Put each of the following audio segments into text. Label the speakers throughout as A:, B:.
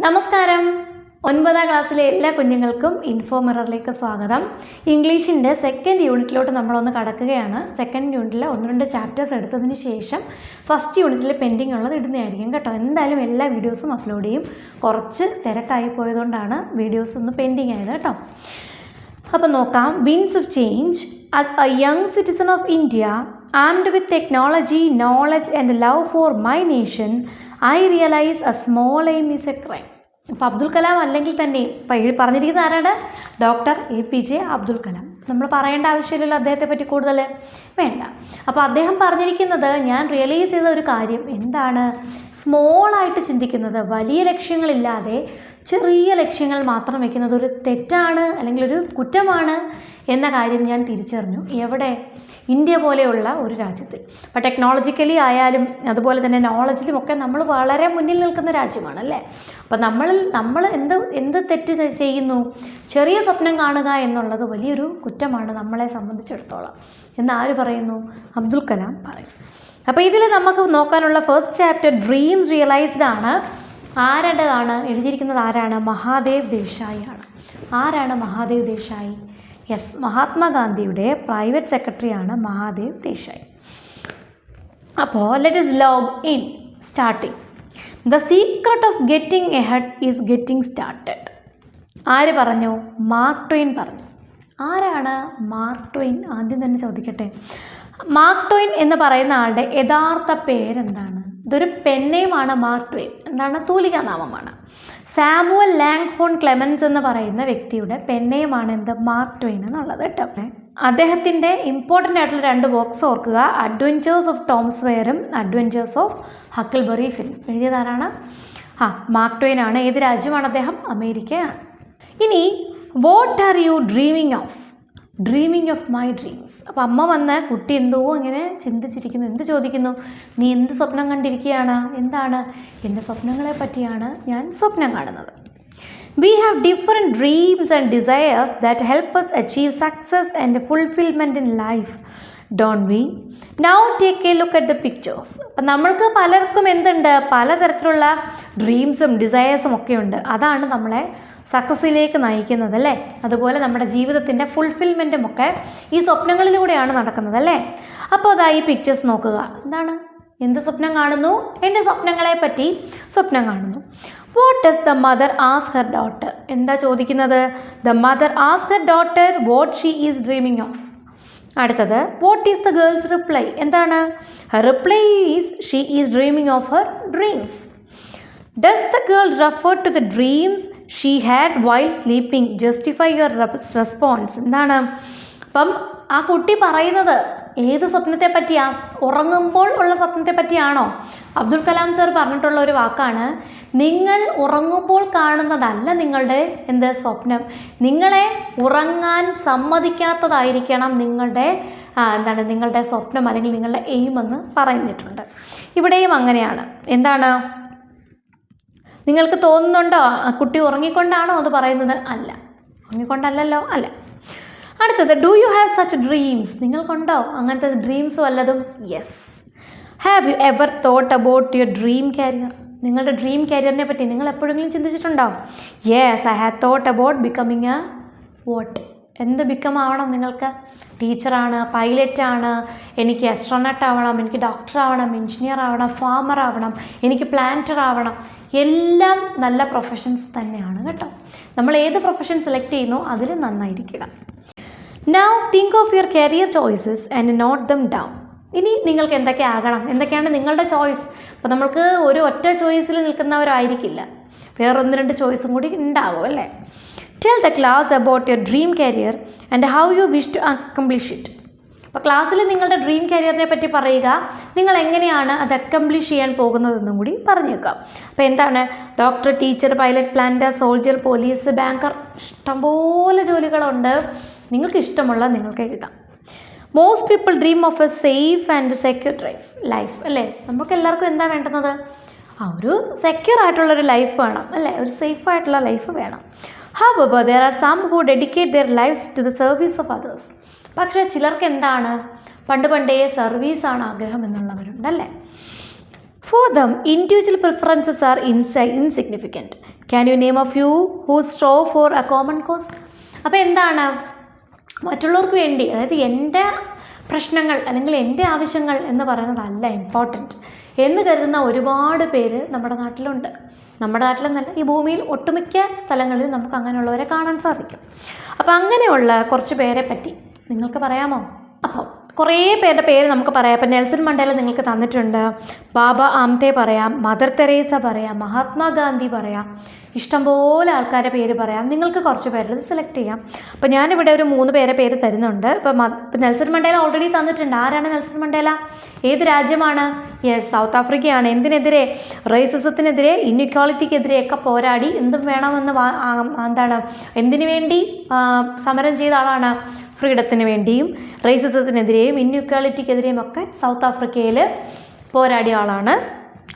A: നമസ്കാരം. 9ാം ക്ലാസ്സിലെ എല്ലാ കുഞ്ഞുങ്ങൾക്കും ഇൻഫോമിററിലേക്ക് സ്വാഗതം. ഇംഗ്ലീഷിൻ്റെ സെക്കൻഡ് യൂണിറ്റിലോട്ട് നമ്മളൊന്ന് കടക്കുകയാണ്. സെക്കൻഡ് യൂണിറ്റിൽ 1-2 ചാപ്റ്റേഴ്സ് എടുത്തതിന് ശേഷം ഫസ്റ്റ് യൂണിറ്റിൽ പെൻഡിങ് ഉള്ളത് ഇടുന്നതായിരിക്കും കേട്ടോ. എന്തായാലും എല്ലാ വീഡിയോസും അപ്ലോഡ് ചെയ്യും. കുറച്ച് തിരക്കായി പോയതുകൊണ്ടാണ് വീഡിയോസ് ഒന്ന് പെൻഡിങ് ആയത് കേട്ടോ. അപ്പോൾ നോക്കാം. Winds of change. As a young citizen of India armed with technology, knowledge and love for my nation, I realise A small aim is A crime. അപ്പോൾ അബ്ദുൽ കലാം അല്ലെങ്കിൽ തന്നെ പറഞ്ഞിരിക്കുന്ന ആരാണ്? Doctor APJ Abdul Kalam. നമ്മൾ പറയേണ്ട ആവശ്യമില്ലല്ലോ അദ്ദേഹത്തെ പറ്റി കൂടുതൽ, വേണ്ട. അപ്പോൾ അദ്ദേഹം പറഞ്ഞിരിക്കുന്നത്, ഞാൻ റിയലൈസ് ചെയ്ത ഒരു കാര്യം എന്താണ്, സ്മോളായിട്ട് ചിന്തിക്കുന്നത്, വലിയ ലക്ഷ്യങ്ങളില്ലാതെ ചെറിയ ലക്ഷ്യങ്ങൾ മാത്രം വയ്ക്കുന്നത് ഒരു തെറ്റാണ് അല്ലെങ്കിൽ ഒരു കുറ്റമാണ് എന്ന കാര്യം ഞാൻ തിരിച്ചറിഞ്ഞു. എവിടെ? ഇന്ത്യ പോലെയുള്ള ഒരു രാജ്യത്ത്. അപ്പോൾ ടെക്നോളജിക്കലി ആയാലും അതുപോലെ തന്നെ നോളജിലുമൊക്കെ നമ്മൾ വളരെ മുന്നിൽ നിൽക്കുന്ന രാജ്യമാണ് അല്ലേ. അപ്പോൾ നമ്മൾ എന്ത് തെറ്റ് ചെയ്യുന്നു? ചെറിയ സ്വപ്നം കാണുക എന്നുള്ളത് വലിയൊരു കുറ്റമാണ് നമ്മളെ സംബന്ധിച്ചിടത്തോളം എന്ന് ആര് പറയുന്നു? അബ്ദുൽ കലാം പറയും. അപ്പോൾ ഇതിൽ നമുക്ക് നോക്കാനുള്ള ഫസ്റ്റ് ചാപ്റ്റർ ഡ്രീംസ് റിയലൈസ്ഡ് ആണ്. ആരുടേതാണ്? എഴുതിയിരിക്കുന്നത് ആരാണ്? മഹാദേവ് ദേശായി ആണ്. ആരാണ് മഹാദേവ് ദേശായി? യെസ്, മഹാത്മാഗാന്ധിയുടെ പ്രൈവറ്റ് സെക്രട്ടറിയാണ് മഹാദേവ് ദേശായി. അപ്പോൾ let us log in. Starting. The secret of getting ahead is getting started. ആര് പറഞ്ഞു? മാർക്ക് ട്വെയിൻ പറഞ്ഞു. ആരാണ് മാർക്ക് ട്വെയിൻ? ആദ്യം തന്നെ ചോദിക്കട്ടെ. മാർക്ക് ട്വെയിൻ എന്ന് പറയുന്ന ആളുടെ യഥാർത്ഥ പേരെന്താണ്? ഇതൊരു പെന്നേമാണ്. മാർക്ക് ട്വെയിൻ എന്താണ്? തൂലികാ നാമമാണ്. സാമുവൽ ലാങ്ഹോൺ ക്ലെമൻസ് എന്ന് പറയുന്ന വ്യക്തിയുടെ പെന്നേമാണ് എന്ത്? മാർക്ക് ട്വെയിൻ എന്നുള്ളത് കേട്ടോ. അദ്ദേഹത്തിൻ്റെ ഇമ്പോർട്ടൻ്റ് ആയിട്ടുള്ള 2 വർക്ക്സ് ഓർക്കുക. അഡ്വഞ്ചേഴ്സ് ഓഫ് ടോം സ്വെയറും അഡ്വഞ്ചേഴ്സ് ഓഫ് ഹക്കിൾബറി ഫിൻ. എഴുതിയതാരാണ്? മാർക്ക് ട്വെയിൻ ആണ്. ഏത് രാജ്യമാണ് അദ്ദേഹം? അമേരിക്കയാണ്. ഇനി what are you dreaming of? Dreaming of my dreams. അപ്പോൾ അമ്മ വന്ന് കുട്ടി എന്തോ ഇങ്ങനെ ചിന്തിച്ചിരിക്കുന്നു. എന്ത് ചോദിക്കുന്നു? നീ എന്ത് സ്വപ്നം കണ്ടിരിക്കുകയാണ്? എന്താണ്? എൻ്റെ സ്വപ്നങ്ങളെ പറ്റിയാണ് ഞാൻ സ്വപ്നം കാണുന്നത്. We have different dreams and desires that help us achieve success and fulfillment in life, don't we? Now take a look at the pictures. അപ്പം നമ്മൾക്ക് പലർക്കും എന്തുണ്ട്? പലതരത്തിലുള്ള ഡ്രീംസും ഡിസയേഴ്സും ഒക്കെ ഉണ്ട്. അതാണ് നമ്മളെ സക്സസ്സിലേക്ക് നയിക്കുന്നത് അല്ലേ. അതുപോലെ നമ്മുടെ ജീവിതത്തിൻ്റെ ഫുൾഫിൽമെൻറ്റും ഒക്കെ ഈ സ്വപ്നങ്ങളിലൂടെയാണ് നടക്കുന്നത് അല്ലേ. അപ്പോൾ അതാ ഈ പിക്ചേഴ്സ് നോക്കുക. എന്താണ്? എന്ത് സ്വപ്നം കാണുന്നു? എൻ്റെ സ്വപ്നങ്ങളെ പറ്റി സ്വപ്നം കാണുന്നു. What does the mother ask her daughter? എന്താ ചോദിക്കുന്നത്? The mother ask her daughter what she is dreaming of. അടുത്തത്, what is the girls reply? എന്താണ്? Her reply is she is dreaming of her dreams. Does the girl refer to the dreams she had while sleeping? Justify your response. എന്താണ്? അപ്പം ആ കുട്ടി പറയുന്നത് ഏത് സ്വപ്നത്തെ പറ്റിയാ? ഉറങ്ങുമ്പോൾ ഉള്ള സ്വപ്നത്തെ പറ്റിയാണോ? അബ്ദുൽ കലാം സർ പറഞ്ഞിട്ടുള്ള ഒരു വാക്കാണ്, നിങ്ങൾ ഉറങ്ങുമ്പോൾ കാണുന്നതല്ല നിങ്ങളുടെ എന്ത് സ്വപ്നം, നിങ്ങളെ ഉറങ്ങാൻ സമ്മതിക്കാത്തതായിരിക്കണം നിങ്ങളുടെ സ്വപ്നം അല്ലെങ്കിൽ നിങ്ങളുടെ എയിം എന്ന് പറഞ്ഞിട്ടുണ്ട്. ഇവിടെയും അങ്ങനെയാണ്. എന്താണ്? നിങ്ങൾക്ക് തോന്നുന്നുണ്ടോ കുട്ടി ഉറങ്ങിക്കൊണ്ടാണോ അത് പറയുന്നത്? അല്ല, ഉറങ്ങിക്കൊണ്ടല്ലോ, അല്ല. അടുത്തത്, do you have such dreams? നിങ്ങൾക്കുണ്ടോ അങ്ങനത്തെ ഡ്രീംസ് വല്ലതും? Yes. Have you ever thought about your dream career? നിങ്ങളുടെ ഡ്രീം കരിയറിനെ പറ്റി നിങ്ങൾ എപ്പോഴെങ്കിലും ചിന്തിച്ചിട്ടുണ്ടോ? Yes, I have thought about becoming a what? എന്ത് ബിക്കം ആവണം നിങ്ങൾക്ക്? ടീച്ചറാണ്, പൈലറ്റാണ്, എനിക്ക് ആസ്ട്രോനട്ട് ആവണം, എനിക്ക് ഡോക്ടർ ആവണം, എഞ്ചിനീയർ ആവണം, ഫാമർ ആവണം, എനിക്ക് പ്ലാന്റർ ആവണം. എല്ലാം നല്ല പ്രൊഫഷൻസ് തന്നെയാണ് കേട്ടോ. നമ്മൾ ഏത് പ്രൊഫഷൻ സെലക്ട് ചെയ്യുന്നോ അതിൽ നന്നായിരിക്കുക. Now think of your career choices and note them down. ഇനി നിങ്ങൾക്ക് എന്തൊക്കെ ആകണം, എന്തൊക്കെയാണ് നിങ്ങളുടെ ചോയ്സ്? അപ്പോൾ നമ്മൾക്ക് ഒരു ഒറ്റ ചോയ്സിൽ നിൽക്കുന്നവരായിരിക്കില്ല, വേറെ 1-2 ചോയ്സും കൂടി ഉണ്ടാവും അല്ലേ. Tell the class about your dream career and how you wish to accomplish it. അപ്പോൾ ക്ലാസ്സിൽ നിങ്ങളുടെ ഡ്രീം കരിയറിനെ പറ്റി പറയുക, നിങ്ങൾ എങ്ങനെയാണ് അത് അക്കംപ്ലിഷ് ചെയ്യാൻ പോകുന്നതെന്നും കൂടി പറഞ്ഞേക്കാം. അപ്പോൾ എന്താണ്? Doctor, teacher, pilot, planter, soldier, police, banker, ഇഷ്ടംപോലെ ജോലികളുണ്ട്. നിങ്ങൾക്ക് ഇഷ്ടമുള്ള നിങ്ങൾക്ക് എഴുതാം. Most people dream of A safe and secure life അല്ലേ. നമുക്ക് എല്ലാവർക്കും എന്താ വേണ്ടുന്നത്? ഒരു സെക്യൂർ ആയിട്ടുള്ളൊരു ലൈഫ് വേണം അല്ലേ, ഒരു സേഫ് ആയിട്ടുള്ള ലൈഫ് വേണം. However, there are some who dedicate their lives to the service of others. പക്ഷേ ചിലർക്ക് എന്താണ്? പണ്ടേ സർവീസാണ് ആഗ്രഹം എന്നുള്ളവരുണ്ടല്ലേ. For them, individual preferences are insignificant. Can you name a few who strove for a common cause? അപ്പോൾ എന്താണ്, മറ്റുള്ളവർക്ക് വേണ്ടി, അതായത് എൻ്റെ പ്രശ്നങ്ങൾ അല്ലെങ്കിൽ എൻ്റെ ആവശ്യങ്ങൾ എന്ന് പറയുന്നതല്ല ഇമ്പോർട്ടൻറ്റ് എന്ന് കരുതുന്ന ഒരുപാട് പേര് നമ്മുടെ നാട്ടിലുണ്ട്. നമ്മുടെ നാട്ടിലെന്നല്ല, ഈ ഭൂമിയിൽ ഒട്ടുമിക്ക സ്ഥലങ്ങളിൽ നമുക്ക് അങ്ങനെയുള്ളവരെ കാണാൻ സാധിക്കും. അപ്പോൾ അങ്ങനെയുള്ള കുറച്ച് പേരെ പറ്റി നിങ്ങൾക്ക് പറയാമോ? അപ്പോൾ കുറേ പേരുടെ പേര് നമുക്ക് പറയാം. ഇപ്പം നെൽസൺ മണ്ടേല നിങ്ങൾക്ക് തന്നിട്ടുണ്ട്, ബാബ ആംതെ പറയാം, മദർ തെരേസ പറയാം, മഹാത്മാഗാന്ധി പറയാം, ഇഷ്ടംപോലെ ആൾക്കാരുടെ പേര് പറയാം. നിങ്ങൾക്ക് കുറച്ച് പേരുടെ സെലക്ട് ചെയ്യാം. അപ്പോൾ ഞാനിവിടെ ഒരു 3 പേരെ പേര് തരുന്നുണ്ട്. ഇപ്പം നെൽസൺ മണ്ടേല ഓൾറെഡി തന്നിട്ടുണ്ട്. ആരാണ് നെൽസൺ മണ്ടേല? ഏത് രാജ്യമാണ്? Yes, south ആഫ്രിക്കയാണ്. എന്തിനെതിരെ? റേസിസത്തിനെതിരെ, ഇൻഇക്വാളിറ്റിക്കെതിരെയൊക്കെ പോരാടി എന്തും വേണമെന്ന് എന്താണ് എന്തിനു വേണ്ടി സമരം ചെയ്ത ആളാണ്? ഫ്രീഡത്തിന് വേണ്ടിയും റേസിസത്തിനെതിരെയും ഇൻഇക്വാളിറ്റിക്കെതിരെയും ഒക്കെ സൗത്ത് ആഫ്രിക്കയിൽ പോരാടിയ ആളാണ്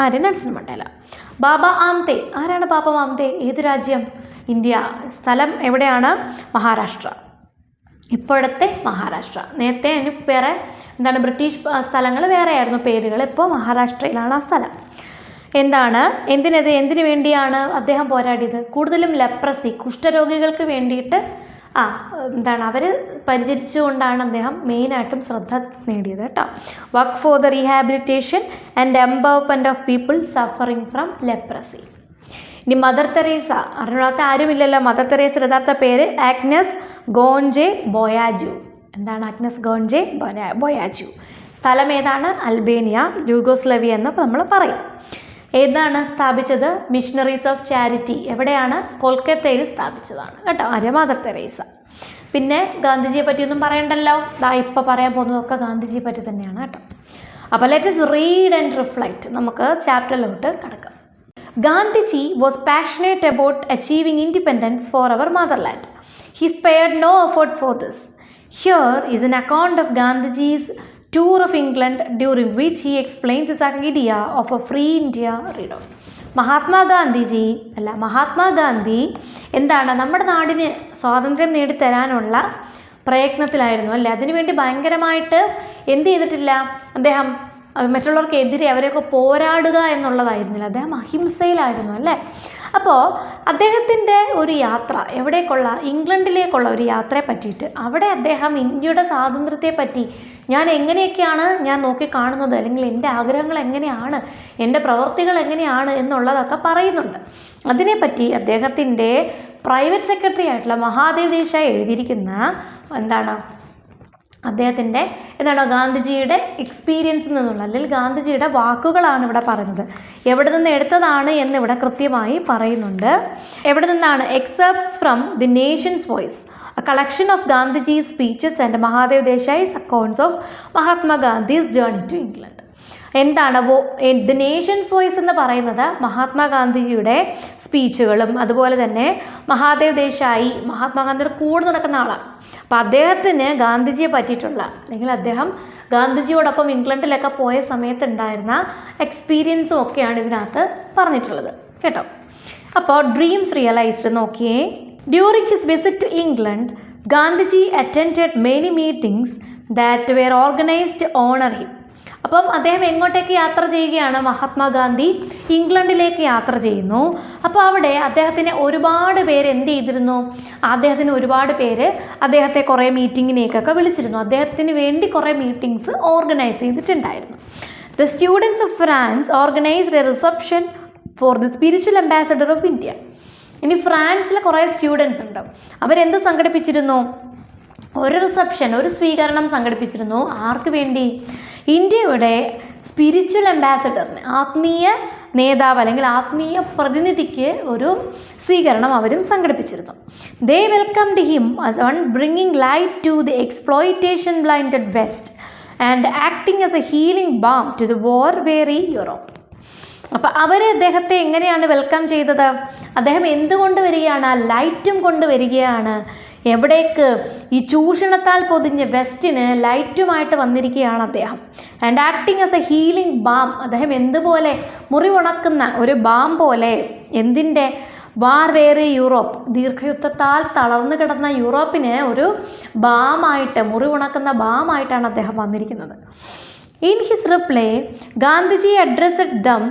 A: ആര്? Nelson Mandela. ബാബ ആംതെ, ആരാണ് ബാബ ആംതെ? ഏത് രാജ്യം? ഇന്ത്യ. സ്ഥലം എവിടെയാണ്? മഹാരാഷ്ട്ര. ഇപ്പോഴത്തെ മഹാരാഷ്ട്ര. നേരത്തെ അതിന് വേറെ എന്താണ് ബ്രിട്ടീഷ് സ്ഥലങ്ങൾ വേറെയായിരുന്നു പേരുകൾ. ഇപ്പോൾ മഹാരാഷ്ട്രയിലാണ് ആ സ്ഥലം. എന്താണ്, എന്തിനു വേണ്ടിയാണ് അദ്ദേഹം പോരാടിയത്? കൂടുതലും ലെപ്രസി, കുഷ്ഠരോഗികൾക്ക് വേണ്ടിയിട്ട് എന്താണ് അവർ പരിചരിച്ചുകൊണ്ടാണ് അദ്ദേഹം മെയിനായിട്ടും ശ്രദ്ധ നേടിയത് കേട്ടോ. Work for the rehabilitation and empowerment of people suffering from leprosy. ഇനി മദർ തെരേസ, അറിയാത്ത ആരുമില്ലല്ലോ. മദർ തെരേസ യഥാർത്ഥ പേര് ആഗ്നസ് ഗോൺജെ ബൊയാജു. എന്താണ് ആഗ്നസ് ഗോൺജെ ബൊയാജു? സ്ഥലം ഏതാണ്? അൽബേനിയ, യൂഗോസ്ലവിയ എന്ന് നമ്മൾ പറയും. ഏതാണ് സ്ഥാപിച്ചത്? Missionaries of charity. എവിടെയാണ്? കൊൽക്കത്തയിൽ സ്ഥാപിച്ചതാണ് കേട്ടോ, മദർ തെരേസ. പിന്നെ ഗാന്ധിജിയെ പറ്റിയൊന്നും പറയണ്ടല്ലോ, ഇപ്പോൾ പറയാൻ പോകുന്നതൊക്കെ ഗാന്ധിജിയെ പറ്റി തന്നെയാണ് കേട്ടോ. അപ്പോൾ let us read and reflect. നമുക്ക് ചാപ്റ്ററിലോട്ട് കിടക്കാം. Gandhiji was passionate about achieving independence for our motherland. He spared no effort for this. Here is an account of Gandhiji's tour of England, during which he explains his idea of a free India. read on. Mahatma Gandhi എന്താണ് നമ്മുടെ നാടിന് സ്വാതന്ത്ര്യം നേടിത്തരാനുള്ള പ്രയത്നത്തിലായിരുന്നു അല്ലേ. അതിനുവേണ്ടി ഭയങ്കരമായിട്ട് എന്ത് ചെയ്തിട്ടില്ല അദ്ദേഹം? മറ്റുള്ളവർക്കെതിരെ അവരെയൊക്കെ പോരാടുക എന്നുള്ളതായിരുന്നില്ല, അദ്ദേഹം അഹിംസയിലായിരുന്നു അല്ലേ. അപ്പോൾ അദ്ദേഹത്തിൻ്റെ ഒരു യാത്ര എവിടേക്കുള്ള? ഇംഗ്ലണ്ടിലേക്കുള്ള ഒരു യാത്രയെ പറ്റിയിട്ട് അവിടെ അദ്ദേഹം ഇന്ത്യയുടെ സ്വാതന്ത്ര്യത്തെ പറ്റി ഞാൻ എങ്ങനെയൊക്കെയാണ് ഞാൻ നോക്കിക്കാണുന്നത്, അല്ലെങ്കിൽ എൻ്റെ ആഗ്രഹങ്ങൾ എങ്ങനെയാണ്, എൻ്റെ പ്രവൃത്തികൾ എങ്ങനെയാണ് എന്നുള്ളതൊക്കെ പറയുന്നുണ്ട്. അതിനെപ്പറ്റി അദ്ദേഹത്തിൻ്റെ പ്രൈവറ്റ് സെക്രട്ടറി ആയിട്ടുള്ള മഹാദേവ് ദേശായി എഴുതിയിരിക്കുന്ന അദ്ദേഹത്തിൻ്റെ ഗാന്ധിജിയുടെ എക്സ്പീരിയൻസിൽ നിന്നുള്ള, അല്ലെങ്കിൽ ഗാന്ധിജിയുടെ വാക്കുകളാണ് ഇവിടെ പറയുന്നത്. എവിടെ നിന്ന് എടുത്തതാണ് എന്നിവിടെ കൃത്യമായി പറയുന്നുണ്ട്. എവിടെ നിന്നാണ്? Excerpts from the nation's voice, a collection of Gandhiji's speeches and Mahadev Deshai's accounts of Mahatma Gandhi's journey to England. എന്താണ് ദി നേഷൻസ് വോയിസ് എന്ന് പറയുന്നത്? മഹാത്മാഗാന്ധിജിയുടെ സ്പീച്ചുകളും അതുപോലെ തന്നെ മഹാദേവ് ദേശായി മഹാത്മാഗാന്ധിയുടെ കൂടെ നടക്കുന്ന ആളാണ്. അപ്പോൾ അദ്ദേഹത്തിന് ഗാന്ധിജിയെ പറ്റിയിട്ടുള്ള, അല്ലെങ്കിൽ അദ്ദേഹം ഗാന്ധിജിയോടൊപ്പം ഇംഗ്ലണ്ടിലൊക്കെ പോയ സമയത്തുണ്ടായിരുന്ന എക്സ്പീരിയൻസും ഒക്കെയാണ് ഇതിനകത്ത് പറഞ്ഞിട്ടുള്ളത് കേട്ടോ. അപ്പോൾ ഡ്രീംസ് റിയലൈസ്ഡ് നോക്കിയേ. During his visit to England, Gandhiji attended many meetings that were organized to honor him. അപ്പം അദ്ദേഹം എങ്ങോട്ടേക്ക് യാത്ര ചെയ്യുകയാണ്? മഹാത്മാഗാന്ധി ഇംഗ്ലണ്ടിലേക്ക് യാത്ര ചെയ്യുന്നു. അപ്പോൾ അവിടെ അദ്ദേഹത്തിന് ഒരുപാട് പേര് എന്ത് ചെയ്തിരുന്നു? അദ്ദേഹത്തിന് ഒരുപാട് പേര് അദ്ദേഹത്തെ കുറേ മീറ്റിങ്ങിനേക്കൊക്കെ വിളിച്ചിരുന്നു. അദ്ദേഹത്തിന് വേണ്ടി കുറേ മീറ്റിങ്സ് ഓർഗനൈസ് ചെയ്തിട്ടുണ്ടായിരുന്നു. The students of France organized a reception for the spiritual ambassador of India. ഇനി ഫ്രാൻസിലെ കുറേ സ്റ്റുഡൻസ് ഉണ്ട്, അവരെന്ത് സംഘടിപ്പിച്ചിരുന്നു? ഒരു റിസപ്ഷൻ, ഒരു സ്വീകരണം സംഘടിപ്പിച്ചിരുന്നു. ആർക്ക് വേണ്ടി? ഇന്ത്യയുടെ സ്പിരിച്വൽ അംബാസഡറിന്, ആത്മീയ നേതാവ് അല്ലെങ്കിൽ ആത്മീയ പ്രതിനിധിക്ക് ഒരു സ്വീകരണം അവരും സംഘടിപ്പിച്ചിരുന്നു. They welcomed him as one bringing light to the exploitation blinded west and acting as a healing balm to the war weary Europe. അപ്പോൾ അവർ അദ്ദേഹത്തെ എങ്ങനെയാണ് വെൽക്കം ചെയ്തത്? അദ്ദേഹം എന്തുകൊണ്ട് വരികയാണ്? ലൈറ്റും കൊണ്ട് വരികയാണ്. എവിടേക്ക്? ഈ ചൂഷണത്താൽ പൊതിഞ്ഞ വെസ്റ്റിന് ലൈറ്റുമായിട്ട് വന്നിരിക്കുകയാണ് അദ്ദേഹം. And acting as a healing balm, അദ്ദേഹം എന്തുപോലെ മുറിവുണക്കുന്ന ഒരു ബാം പോലെ, എന്തിൻ്റെ? വാർ വേറി യൂറോപ്പ്, ദീർഘയുദ്ധത്താൽ തളർന്നു കിടന്ന യൂറോപ്പിന് ഒരു ബാമായിട്ട്, മുറിവുണക്കുന്ന ബാമായിട്ടാണ് അദ്ദേഹം വന്നിരിക്കുന്നത്. In his reply, Gandhiji addressed them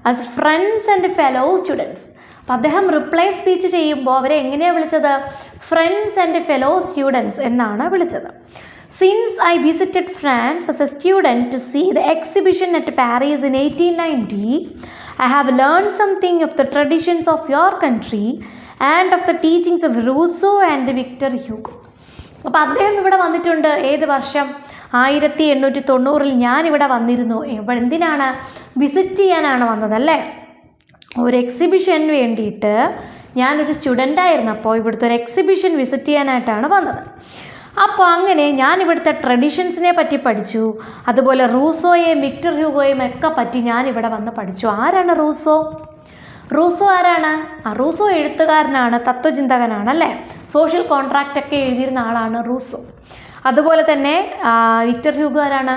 A: as friends and fellow students. അപ്പം അദ്ദേഹം റിപ്ലൈ സ്പീച്ച് ചെയ്യുമ്പോൾ അവരെ എങ്ങനെയാണ് വിളിച്ചത്? ഫ്രണ്ട്സ് ആൻഡ് ഫെലോ സ്റ്റുഡൻസ് എന്നാണ് വിളിച്ചത്. Since I visited France as a student to see the exhibition at Paris in 1890, I have learned something of the traditions of your country and of the teachings of Rousseau and Victor Hugo. അപ്പോൾ അദ്ദേഹം ഇവിടെ വന്നിട്ടുണ്ട്. ഏത് വർഷം? 1890 ഞാനിവിടെ വന്നിരുന്നു. എന്തിനാണ്? Visit ചെയ്യാനാണ് വന്നതല്ലേ, ഒരു എക്സിബിഷന് വേണ്ടിയിട്ട്. ഞാനൊരു സ്റ്റുഡൻ്റായിരുന്നു, അപ്പോൾ ഇവിടുത്തെ ഒരു എക്സിബിഷൻ വിസിറ്റ് ചെയ്യാനായിട്ടാണ് വന്നത്. അപ്പോൾ അങ്ങനെ ഞാൻ ഇവിടുത്തെ ട്രഡീഷൻസിനെ പറ്റി പഠിച്ചു. അതുപോലെ റൂസോയെയും വിക്ടർ ഹ്യൂഗോയും ഒക്കെ പറ്റി ഞാനിവിടെ വന്ന് പഠിച്ചു. ആരാണ് റൂസോ? റൂസോ ആരാണ്? റൂസോ എഴുത്തുകാരനാണ്, തത്വചിന്തകനാണ് അല്ലേ. സോഷ്യൽ കോൺട്രാക്റ്റ് ഒക്കെ എഴുതിയിരുന്ന ആളാണ് റൂസോ. അതുപോലെ തന്നെ വിക്ടർ ഹ്യൂഗോ ആരാണ്?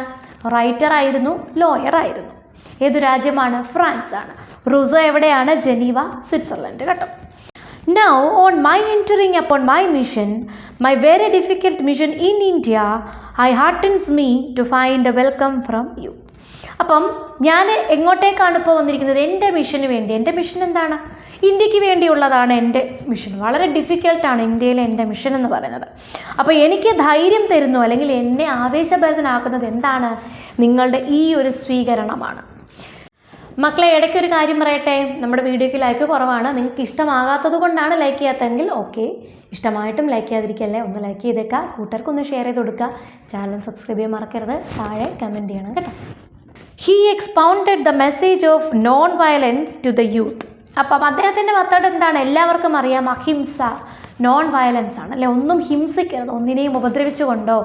A: റൈറ്ററായിരുന്നു, ലോയറായിരുന്നു. ഏതു രാജ്യമാണ്? ഫ്രാൻസ് ആണ്. റൂസോ എവിടെയാണ്? ജനീവ, സ്വിറ്റ്സർലൻഡ് കേട്ടോ. Now, on my entering upon my mission, my very difficult mission in India, I heartens me to find a welcome from you. അപ്പം ഞാൻ എങ്ങോട്ടേക്കാണ് ഇപ്പോൾ വന്നിരിക്കുന്നത്? എൻ്റെ മിഷന് വേണ്ടി. എൻ്റെ മിഷൻ എന്താണ്? ഇന്ത്യക്ക് വേണ്ടിയുള്ളതാണ് എൻ്റെ മിഷൻ. വളരെ ഡിഫിക്കൽട്ടാണ് ഇന്ത്യയിലെ എൻ്റെ മിഷൻ എന്ന് പറയുന്നത്. അപ്പോൾ എനിക്ക് ധൈര്യം തരുന്നു, അല്ലെങ്കിൽ എന്നെ ആവേശഭരിതനാക്കുന്നത് എന്താണ്? നിങ്ങളുടെ ഈ ഒരു സ്വീകരണമാണ്. മക്കളെ, ഇടയ്ക്കൊരു കാര്യം പറയട്ടെ, നമ്മുടെ വീഡിയോയ്ക്ക് ലൈക്ക് കുറവാണ്. നിങ്ങൾക്ക് ഇഷ്ടമാകാത്തത് കൊണ്ടാണ് ലൈക്ക് ചെയ്യാത്തതെങ്കിൽ ഓക്കെ, ഇഷ്ടമായിട്ടും ലൈക്ക് ചെയ്യാതിരിക്കല്ലേ, ഒന്ന് ലൈക്ക് ചെയ്തേക്കുക, കൂട്ടുകാർക്കൊന്ന് ഷെയർ ചെയ്ത് കൊടുക്കുക, ചാനൽ സബ്സ്ക്രൈബ് ചെയ്യാൻ മറക്കരുത്, താഴെ കമൻറ്റ് ചെയ്യണം കേട്ടോ. He expounded the message of non violence to the youth. അപ്പം അദ്ദേഹത്തിൻ്റെ മെത്തേഡ് എന്താണ്? എല്ലാവർക്കും അറിയാം, അഹിംസ, നോൺ വയലൻസ് ആണ് അല്ലേ. ഒന്നും ഹിംസിക്കരുത്, ഒന്നിനെയും ഉപദ്രവിച്ചുകൊണ്ടോ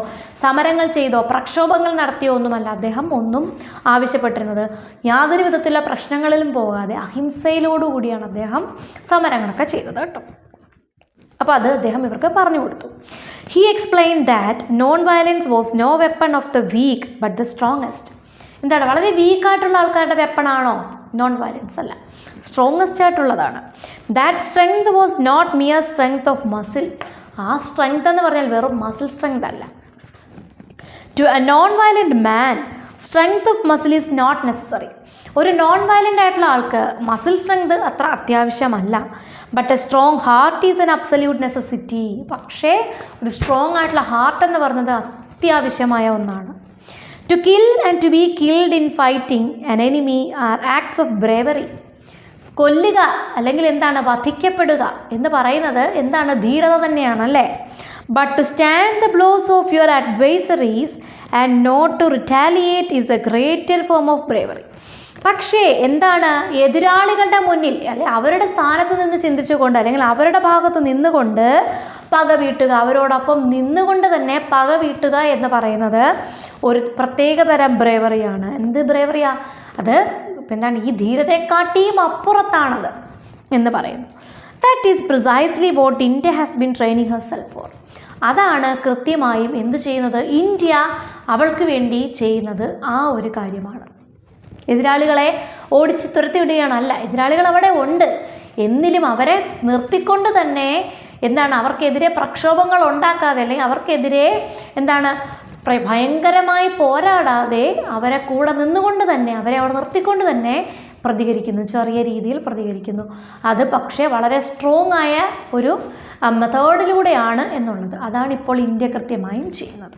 A: സമരങ്ങൾ ചെയ്തോ പ്രക്ഷോഭങ്ങൾ നടത്തിയോ ഒന്നുമല്ല അദ്ദേഹം ഒന്നും ആവശ്യപ്പെട്ടിരുന്നത്. യാതൊരു വിധത്തിലുള്ള പ്രശ്നങ്ങളിലും പോകാതെ അഹിംസയിലോടുകൂടിയാണ് അദ്ദേഹം സമരങ്ങളൊക്കെ ചെയ്തത് കേട്ടോ. അപ്പോൾ അത് അദ്ദേഹം ഇവർക്ക് പറഞ്ഞു കൊടുത്തു. He explain that non violence was no weapon of the weak but the strongest. എന്താണ്? വളരെ വീക്കായിട്ടുള്ള ആൾക്കാരുടെ വെപ്പണാണോ? നോൺ വയലൻസ് അല്ല, സ്ട്രോങ്ങസ്റ്റ് ആയിട്ടുള്ളതാണ്. That strength was not mere strength of muscle. ആ സ്ട്രെങ്ത് എന്ന് പറഞ്ഞാൽ വെറും മസിൽ സ്ട്രെങ്ത് അല്ല. To a non violent man strength of muscle is not necessary. ഒരു നോൺ വയലൻ്റ് ആയിട്ടുള്ള ആൾക്ക് മസിൽ സ്ട്രെങ്ത് അത്ര അത്യാവശ്യമല്ല. But a strong heart is N absolute necessity. പക്ഷേ ഒരു സ്ട്രോങ് ആയിട്ടുള്ള ഹാർട്ട് എന്ന് പറയുന്നത് അത്യാവശ്യമായ ഒന്നാണ്. To kill and to be killed in fighting an enemy are acts of bravery. കൊല്ലുക അല്ലെങ്കിൽ എന്താണ്? വധിക്കപ്പെടുക എന്ന് പറയുന്നത് എന്താണ്? ധീരത തന്നെയാണല്ലേ. But to stand the blows of your adversaries and not to retaliate is a greater form of bravery. പക്ഷേ എന്താണ്? എതിരാളികളുടെ മുന്നിൽ അല്ലെ അവരുടെ സ്ഥാനത്ത് നിന്ന് ചിന്തിച്ചുകൊണ്ട് അല്ലെങ്കിൽ അവരുടെ ഭാഗത്ത് നിന്നുകൊണ്ട് പക വീട്ടുക, അവരോടൊപ്പം നിന്നുകൊണ്ട് തന്നെ പക വീട്ടുക എന്ന് പറയുന്നത് ഒരു പ്രത്യേകതരം ബ്രേവറിയാണ്. എന്ത് ബ്രേവറിയാ? അത് എന്താണ്? ഈ ധീരതയെക്കാട്ടിയും അപ്പുറത്താണത് എന്ന് പറയുന്നു. That is precisely what India has been training herself for. അതാണ് കൃത്യമായും എന്തു ചെയ്യുന്നത്? ഇന്ത്യ അവൾക്ക് വേണ്ടി ചെയ്യുന്നത് ആ ഒരു കാര്യമാണ്. എതിരാളികളെ ഓടിച്ച് തുരത്തി വിടുകയാണല്ല, എതിരാളികൾ അവിടെ ഉണ്ട്. എന്നിലും അവരെ നിർത്തിക്കൊണ്ട് തന്നെ എന്താണ്? അവർക്കെതിരെ പ്രക്ഷോഭങ്ങൾ ഉണ്ടാക്കാതെ അല്ലെങ്കിൽ അവർക്കെതിരെ എന്താണ് ഭയങ്കരമായി പോരാടാതെ അവരെ കൂടെ നിന്നുകൊണ്ട് തന്നെ അവരെ അവിടെ നിർത്തിക്കൊണ്ട് തന്നെ പ്രതികരിക്കുന്നു, ചെറിയ രീതിയിൽ പ്രതികരിക്കുന്നു. അത് പക്ഷേ വളരെ സ്ട്രോങ് ആയ ഒരു മെത്തേഡിലൂടെയാണ് എന്നുള്ളത്. അതാണ് ഇപ്പോൾ ഇന്ത്യ കൃത്യമായും ചെയ്യുന്നത്.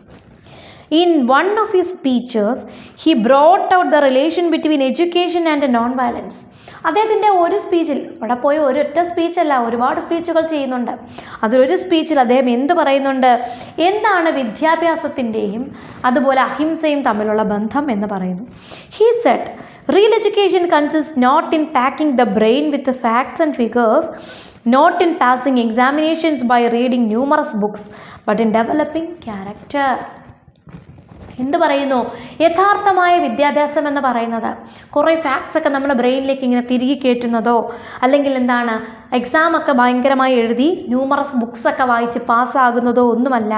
A: In one of his speeches, he brought out the relation between education and non-violence. അദ്ദേഹത്തിൻ്റെ ഒരു സ്പീച്ചിൽ, അവിടെ പോയി ഒരൊറ്റ സ്പീച്ചല്ല, ഒരുപാട് സ്പീച്ചുകൾ ചെയ്യുന്നുണ്ട്. അതിലൊരു സ്പീച്ചിൽ അദ്ദേഹം എന്ത് പറയുന്നുണ്ട്? എന്താണ് വിദ്യാഭ്യാസത്തിൻ്റെയും അതുപോലെ അഹിംസയും തമ്മിലുള്ള ബന്ധം എന്ന് പറയുന്നു. He said, real education consists not in packing the brain with the facts and figures, not in passing examinations by reading numerous books, but in developing character. എന്ത് പറയുന്നു? യഥാർത്ഥമായ വിദ്യാഭ്യാസം എന്ന് പറയുന്നത് കുറേ ഫാക്ട്സൊക്കെ നമ്മുടെ ബ്രെയിനിലേക്ക് ഇങ്ങനെ തിരികെ കയറ്റുന്നതോ അല്ലെങ്കിൽ എന്താണ് എക്സാമൊക്കെ ഭയങ്കരമായി എഴുതി ന്യൂമറസ് ബുക്സൊക്കെ വായിച്ച് പാസ്സാകുന്നതോ ഒന്നുമല്ല.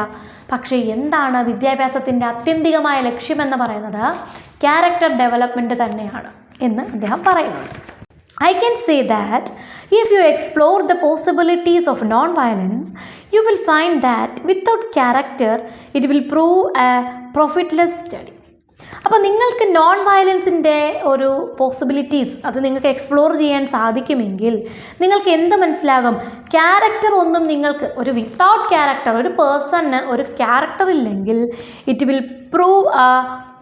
A: പക്ഷേ എന്താണ് വിദ്യാഭ്യാസത്തിൻ്റെ ആത്യന്തികമായ ലക്ഷ്യമെന്ന് പറയുന്നത്? ക്യാരക്ടർ ഡെവലപ്മെൻറ്റ് തന്നെയാണ് എന്ന് അദ്ദേഹം പറയുന്നുണ്ട്. I can say that if you explore the possibilities of non-violence, you will find that without character, it will prove a profitless study. അപ്പോൾ നിങ്ങൾക്ക് നോൺ വയലൻസിൻ്റെ ഒരു പോസിബിലിറ്റീസ് അത് നിങ്ങൾക്ക് എക്സ്പ്ലോർ ചെയ്യാൻ സാധിക്കുമെങ്കിൽ നിങ്ങൾക്ക് എന്ത് മനസ്സിലാകും? ക്യാരക്ടർ ഒന്നും നിങ്ങൾക്ക് ഒരു വിത്തൗട്ട് ക്യാരക്ടർ, ഒരു പേഴ്സണിന് ഒരു ക്യാരക്ടർ ഇല്ലെങ്കിൽ ഇറ്റ് വിൽ പ്രൂവ്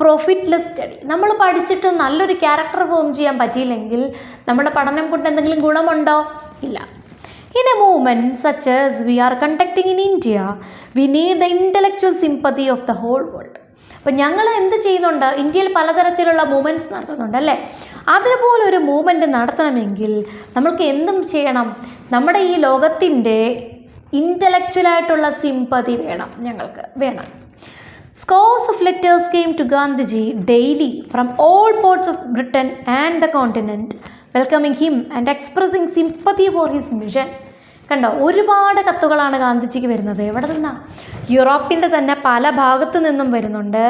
A: പ്രോഫിറ്റ്ലെസ് സ്റ്റഡി. നമ്മൾ പഠിച്ചിട്ട് നല്ലൊരു ക്യാരക്ടർ ഫോം ചെയ്യാൻ പറ്റിയില്ലെങ്കിൽ നമ്മുടെ പഠനം കൊണ്ട് എന്തെങ്കിലും ഗുണമുണ്ടോ? ഇല്ല. In a movement such as we are conducting in India, we need the intellectual sympathy of the whole world. അപ്പം ഞങ്ങൾ എന്ത് ചെയ്യുന്നുണ്ട്? ഇന്ത്യയിൽ പലതരത്തിലുള്ള മൂവ്മെൻറ്റ്സ് നടത്തുന്നുണ്ട് അല്ലേ? അതുപോലെ ഒരു മൂവ്മെൻറ്റ് നടത്തണമെങ്കിൽ നമ്മൾക്ക് എന്തും ചെയ്യണം? നമ്മുടെ ഈ ലോകത്തിൻ്റെ ഇൻ്റലക്ച്വലായിട്ടുള്ള സിമ്പതി ഞങ്ങൾക്ക് വേണം. Scores of letters came to Gandhiji daily from all parts of Britain and the continent, welcoming him and expressing sympathy for his mission. കണ്ടോ, ഒരുപാട് കത്തുകളാണ് ഗാന്ധിജിക്ക് വരുന്നത്. എവിടെ നിന്നാണ്? യൂറോപ്പിൻ്റെ തന്നെ പല ഭാഗത്തു നിന്നും വരുന്നുണ്ട്.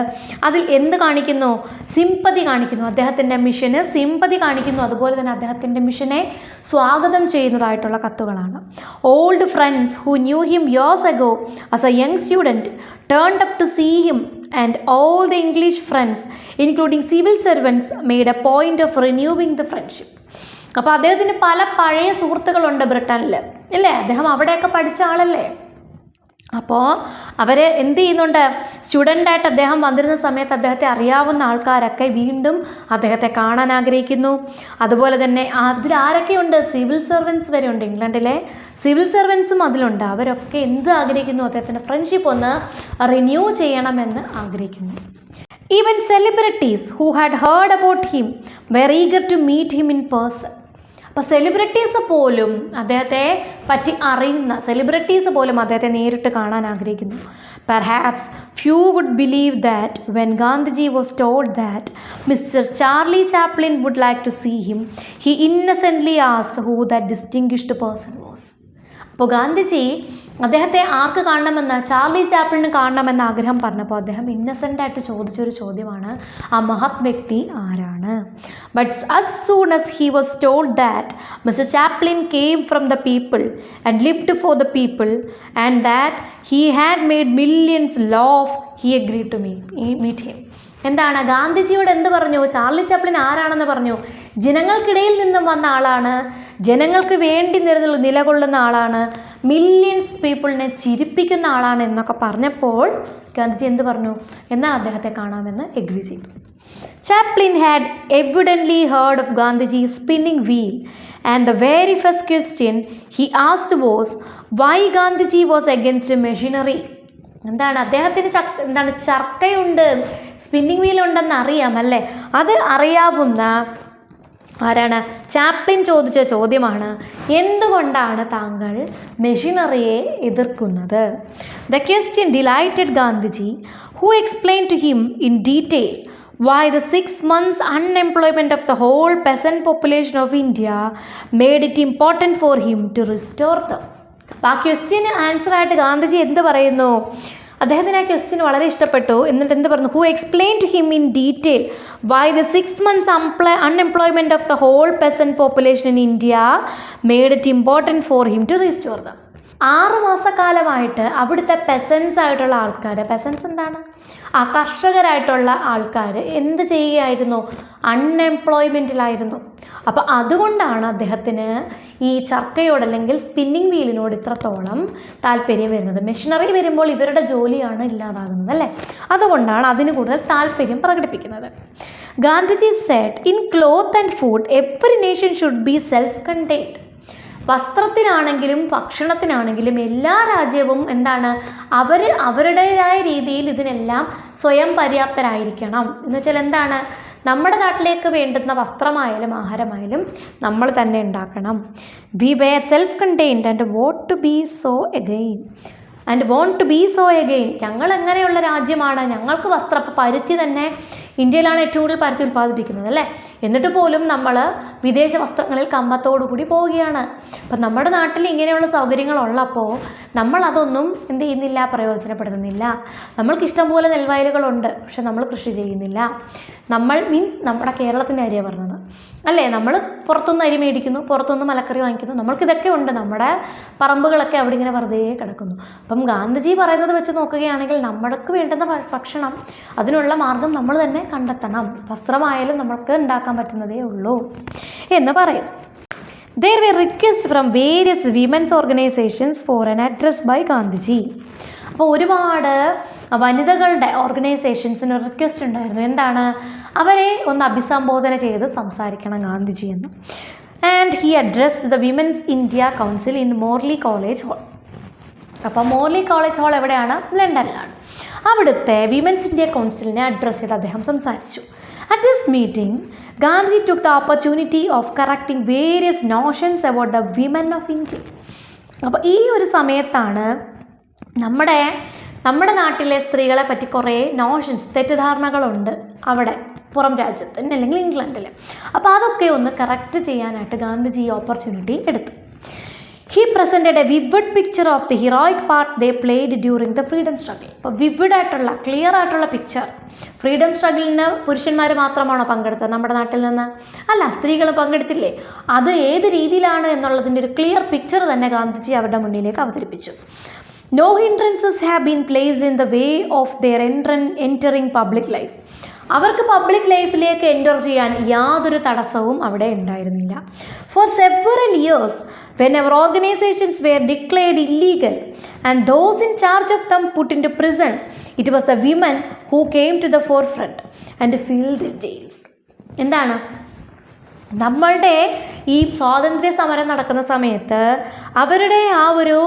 A: അതിൽ എന്ത് കാണിക്കുന്നു? സിമ്പതി കാണിക്കുന്നു. അദ്ദേഹത്തിൻ്റെ മിഷന് സിമ്പതി കാണിക്കുന്നു. അതുപോലെ തന്നെ അദ്ദേഹത്തിൻ്റെ മിഷനെ സ്വാഗതം ചെയ്യുന്നതായിട്ടുള്ള കത്തുകളാണ്. Old friends who knew him years ago as a young student turned up to see him, and all the English friends, including civil servants, made a point of renewing the friendship. അപ്പോൾ അദ്ദേഹത്തിന് പല പഴയ സുഹൃത്തുക്കളുണ്ട് ബ്രിട്ടനിൽ അല്ലേ? അദ്ദേഹം അവിടെയൊക്കെ പഠിച്ച ആളല്ലേ? അപ്പോൾ അവർ എന്ത് ചെയ്യുന്നുണ്ട്? സ്റ്റുഡൻ്റായിട്ട് അദ്ദേഹം വന്നിരുന്ന സമയത്ത് അദ്ദേഹത്തെ അറിയാവുന്ന ആൾക്കാരൊക്കെ വീണ്ടും അദ്ദേഹത്തെ കാണാൻ ആഗ്രഹിക്കുന്നു. അതുപോലെ തന്നെ അതിൽ ആരൊക്കെയുണ്ട്? സിവിൽ സർവൻസ് വരെ ഉണ്ട്. ഇംഗ്ലണ്ടിലെ സിവിൽ സർവൻസും അതിലുണ്ട്. അവരൊക്കെ എന്ത് ആഗ്രഹിക്കുന്നു? അദ്ദേഹത്തിൻ്റെ ഫ്രണ്ട്ഷിപ്പ് ഒന്ന് റിന്യൂ ചെയ്യണമെന്ന് ആഗ്രഹിക്കുന്നു. Even celebrities who had heard about him were eager to meet him in person. അപ്പോൾ സെലിബ്രിറ്റീസ് പോലും അദ്ദേഹത്തെ പറ്റി അറിയുന്ന സെലിബ്രിറ്റീസ് പോലും അദ്ദേഹത്തെ നേരിട്ട് കാണാൻ ആഗ്രഹിക്കുന്നു. Perhaps few would believe that when Gandhiji was told that mister Charlie Chaplin would like to see him, he innocently asked who that distinguished person was. അപ്പോൾ ഗാന്ധിജി അദ്ദേഹത്തെ ആർക്ക് കാണണമെന്ന്? ചാർലി ചാപ്ലിന് കാണണമെന്ന് ആഗ്രഹം പറഞ്ഞപ്പോൾ അദ്ദേഹം ഇന്നസെൻ്റായിട്ട് ചോദിച്ചൊരു ചോദ്യമാണ്, ആ മഹത് വ്യക്തി ആരാണ്? But as soon as he was told that Mr. Chaplin came from the people and lived for the people and that he had made millions laugh, he agreed to meet him. എന്താണ്? ഗാന്ധിജിയോട് എന്ത് പറഞ്ഞു? Charlie Chaplin ആരാണെന്ന് പറഞ്ഞു? ജനങ്ങൾക്കിടയിൽ നിന്നും വന്ന ആളാണ്, ജനങ്ങൾക്ക് വേണ്ടി നിലകൊള്ളുന്ന ആളാണ്, മില്യൺസ് പീപ്പിളിനെ ചിരിപ്പിക്കുന്ന ആളാണ് എന്നൊക്കെ പറഞ്ഞപ്പോൾ ഗാന്ധിജി എന്ത് പറഞ്ഞു? എന്നാൽ അദ്ദേഹത്തെ കാണാമെന്ന് എഗ്രി ചെയ്തു. Chaplin had evidently heard of Gandhiji's spinning wheel, and the very first question he asked was why Gandhiji was against machinery. എന്താണ്? അദ്ദേഹത്തിന് ചർക്കയുണ്ട്, സ്പിന്നിങ് വീൽ ഉണ്ടെന്ന് അറിയാം അല്ലേ? അത് അറിയാവുന്ന ആരാണ്? ചാപ്ലിൻ ചോദിച്ച ചോദ്യമാണ്, എന്തുകൊണ്ടാണ് താങ്കൾ മെഷീനറിയെ എതിർക്കുന്നത്? The question delighted Gandhiji, who explain to him in detail why the 6 months unemployment of the whole peasant population of India made it important for him to restore them. അപ്പോൾ ആ ക്വസ്റ്റ്യന് ആൻസറായിട്ട് ഗാന്ധിജി എന്ത് പറയുന്നു? അദ്ദേഹത്തിന് ആ ക്വസ്റ്റ്യൻ വളരെ ഇഷ്ടപ്പെട്ടു. എന്നിട്ട് എന്ത് പറഞ്ഞു? Who explain to him in detail why the 6 months unemployment of the whole peasant population in India made it important for him to restore them. 6 മാസക്കാലമായിട്ട് അവിടുത്തെ പെസൻസ് ആയിട്ടുള്ള ആൾക്കാർ, പെസൻസ് എന്താണ്? ആ കർഷകരായിട്ടുള്ള ആൾക്കാർ എന്ത് ചെയ്യുകയായിരുന്നു? അൺഎംപ്ലോയ്മെൻറ്റിലായിരുന്നു. അപ്പോൾ അതുകൊണ്ടാണ് അദ്ദേഹത്തിന് ഈ ചർക്കയോട് അല്ലെങ്കിൽ സ്പിന്നിങ് വീലിനോട് ഇത്രത്തോളം താല്പര്യം വരുന്നത്. മെഷീനറി വരുമ്പോൾ ഇവരുടെ ജോലിയാണ് ഇല്ലാതാകുന്നത് അല്ലേ? അതുകൊണ്ടാണ് അതിന് കൂടുതൽ താല്പര്യം പ്രകടിപ്പിക്കുന്നത്. Gandhiji said in cloth and food every nation should be self contained. വസ്ത്രത്തിനാണെങ്കിലും ഭക്ഷണത്തിനാണെങ്കിലും എല്ലാ രാജ്യവും എന്താണ്? അവരുടേതായ രീതിയിൽ ഇതിനെല്ലാം സ്വയം പര്യാപ്തരായിരിക്കണം. എന്ന് വെച്ചാൽ എന്താണ്? നമ്മുടെ നാട്ടിലേക്ക് വേണ്ടുന്ന വസ്ത്രമായാലും ആഹാരമായാലും നമ്മൾ തന്നെ ഉണ്ടാക്കണം. We were self contained and want to be so again. ഞങ്ങൾ എങ്ങനെയുള്ള രാജ്യമാണ്? ഞങ്ങൾക്ക് പരുത്തി തന്നെ ഇന്ത്യയിലാണ് ഏറ്റവും കൂടുതൽ പരുത്തി ഉൽപ്പാദിപ്പിക്കുന്നത് അല്ലേ? എന്നിട്ട് പോലും നമ്മൾ വിദേശ വസ്ത്രങ്ങളിൽ കമ്പത്തോടു കൂടി പോവുകയാണ്. അപ്പം നമ്മുടെ നാട്ടിൽ ഇങ്ങനെയുള്ള സൗകര്യങ്ങളുള്ളപ്പോൾ നമ്മളതൊന്നും എന്ത് ചെയ്യുന്നില്ല, പ്രയോജനപ്പെടുത്തുന്നില്ല. നമ്മൾക്ക് ഇഷ്ടംപോലെ നെൽവയലുകളുണ്ട്, പക്ഷെ നമ്മൾ കൃഷി ചെയ്യുന്നില്ല. നമ്മൾ മീൻസ് നമ്മുടെ കേരളത്തിൻ്റെ കാര്യമാണ് പറഞ്ഞത് അല്ലേ. നമ്മൾ പുറത്തുനിന്ന് അരി മേടിക്കുന്നു, പുറത്തുനിന്ന് മലക്കറി വാങ്ങിക്കുന്നു, നമ്മൾക്കിതൊക്കെ ഉണ്ട്. നമ്മുടെ പറമ്പുകളൊക്കെ അവിടെ ഇങ്ങനെ വെറുതെ കിടക്കുന്നു. അപ്പം ഗാന്ധിജി പറയുന്നത് വെച്ച് നോക്കുകയാണെങ്കിൽ നമ്മൾക്ക് വേണ്ടുന്ന ഭക്ഷണം, അതിനുള്ള മാർഗം നമ്മൾ തന്നെ കണ്ടെത്തണം. വസ്ത്രമായാലും നമ്മൾക്ക് ഉണ്ടാക്കാൻ പറ്റുന്നതേ ഉള്ളൂ എന്ന് പറയും. There were requests from various women's organizations for an address by Gandhiji. അപ്പോൾ ഒരുപാട് വനിതകളുടെ ഓർഗനൈസേഷൻസിന് റിക്വസ്റ്റ് ഉണ്ടായിരുന്നു. എന്താണ്? അവരെ ഒന്ന് അഭിസംബോധന ചെയ്ത് സംസാരിക്കണം ഗാന്ധിജി എന്ന്. And he addressed the Women's India Council in Morley College Hall. അപ്പോൾ മോർലി കോളേജ് ഹാൾ എവിടെയാണ്? ലണ്ടനിലാണ്. അവിടുത്തെ വിമൻസ് ഇന്ത്യ കൗൺസിലിനെ അഡ്രസ്സ് ചെയ്ത് അദ്ദേഹം സംസാരിച്ചു. At this meeting, Gandhi took the opportunity of correcting various notions about the women of India. അപ്പോൾ ഈ ഒരു സമയത്താണ് നമ്മുടെ നാട്ടിലെ സ്ത്രീകളെ പറ്റി കുറേ നോഷൻസ്, തെറ്റിദ്ധാരണകളുണ്ട് അവിടെ പുറം രാജ്യത്ത് അല്ലെങ്കിൽ ഇംഗ്ലണ്ടിൽ. അപ്പോൾ അതൊക്കെ ഒന്ന് കറക്റ്റ് ചെയ്യാനായിട്ട് ഗാന്ധിജി ഈ ഓപ്പർച്യൂണിറ്റി എടുത്തു. He presented a vivid picture of the heroic part they played during the freedom struggle. അപ്പോൾ വിവിഡായിട്ടുള്ള, ക്ലിയർ ആയിട്ടുള്ള പിക്ചർ. ഫ്രീഡം സ്ട്രഗിളിന് പുരുഷന്മാർ മാത്രമാണോ പങ്കെടുത്തത് നമ്മുടെ നാട്ടിൽ നിന്ന്? അല്ല, സ്ത്രീകൾ പങ്കെടുത്തില്ലേ? അത് ഏത് രീതിയിലാണ് എന്നുള്ളതിൻ്റെ ഒരു ക്ലിയർ പിക്ചർ തന്നെ ഗാന്ധിജി അവരുടെ മുന്നിലേക്ക് അവതരിപ്പിച്ചു. No hindrances have been placed in the way of their entering public life. അവർക്ക് പബ്ലിക് ലൈഫിലേക്ക് എൻ്റർ ചെയ്യാൻ യാതൊരു തടസ്സവും അവിടെ ഉണ്ടായിരുന്നില്ല. For several years, whenever organizations were declared illegal and those in charge of them put into prison, it was the women who came to the forefront and filled the jails. എന്താണ്? നമ്മളുടെ ഈ സ്വാതന്ത്ര്യ സമരം നടക്കുന്ന സമയത്ത് അവരുടെ ആ ഒരു